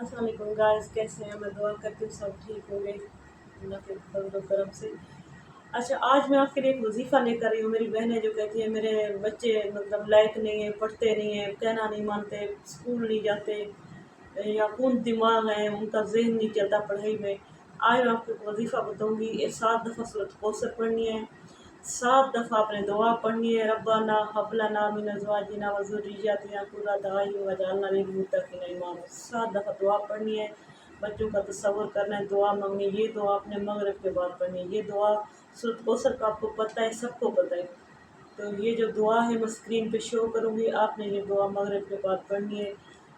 अस्सलाम वालेकुम गाइस, कैसे हैं? मैं दुआ करती हूँ सब ठीक होंगे अल्लाह के फजल करम से। अच्छा, आज मैं आपके लिए एक वजीफ़ा लेकर आई हूँ। मेरी बहनें जो कहती हैं मेरे बच्चे मतलब लायक नहीं है, पढ़ते नहीं हैं, कहना नहीं मानते, स्कूल नहीं जाते, या कौन दिमाग है, उनका ज़हन नहीं चलता पढ़ाई में। आज मैं आपको एक वजीफ़ा बताऊँगी। ये 7 दफ़ा सूरत कौसर पढ़नी है, 7 दफ़ा आपने दुआ पढ़नी है, रब्बाना हब लना मिन अज़वाजिना व ज़ुर्रिय्यतिना क़ुर्रता अय्युन वजअलना लिलमुत्तक़ीना इमामा। 7 दफ़ा दुआ पढ़नी है। बच्चों का तसव्वुर करना है, दुआ मांगनी है। ये दुआ आपने मगरिब के बाद पढ़नी है। ये दुआ सूरत कौसर का आपको पता है, सबको पता है। तो ये जो दुआ है मैं स्क्रीन पे शो करूँगी, आपने ये दुआ मगरिब के बाद पढ़नी है।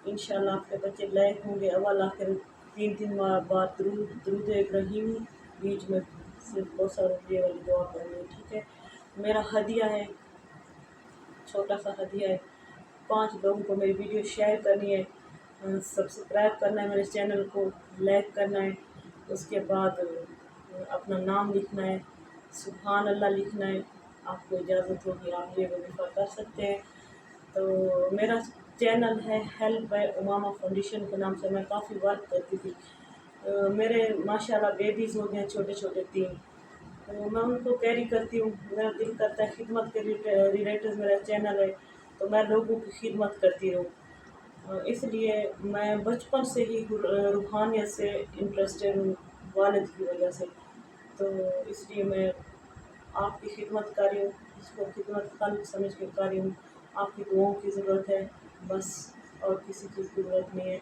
इंशाअल्लाह आपके बच्चे लायक होंगे। अव्वल आखिर 3 बार दुरूद इब्राहीम, बीच में सिर्फ कौसर ये वाली दुआ पढ़नी है, ठीक है। मेरा हदिया है, छोटा सा हदिया है। 5 लोगों को मेरी वीडियो शेयर करनी है, सब्सक्राइब करना है, मेरे चैनल को लाइक करना है। उसके बाद अपना नाम लिखना है, सुभान अल्लाह लिखना है। आपको इजाज़त होगी आप ये वजीफ़ा कर सकते हैं। तो मेरा चैनल है हेल्प बाय उमामा फाउंडेशन के नाम से। मैं काफ़ी वर्क करती थी। मेरे माशाल्लाह बेबीज़ हो गए छोटे छोटे 3। तो मैं उनको कैरी करती हूँ। मेरा दिल करता है खिदमत के रिलेटेड मेरा चैनल है, तो मैं लोगों की खिदमत करती रहूँ। इसलिए मैं बचपन से ही रूहानियत से इंटरेस्टेड हूँ, वालिद की वजह से। तो इसलिए मैं आपकी खिदमत कर रही हूँ, इसको खिदमत खल्क़ समझ के कर रही हूँ। आपकी दुआओं की ज़रूरत है बस, और किसी की ज़रूरत नहीं है।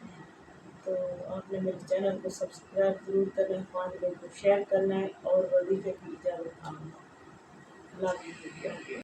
तो आपने मेरे चैनल को सब्सक्राइब ज़रूर करना है, 5 लोगों को शेयर करना है और वजीफ़े की इजाज़त। अल्लाह हाफ़िज़।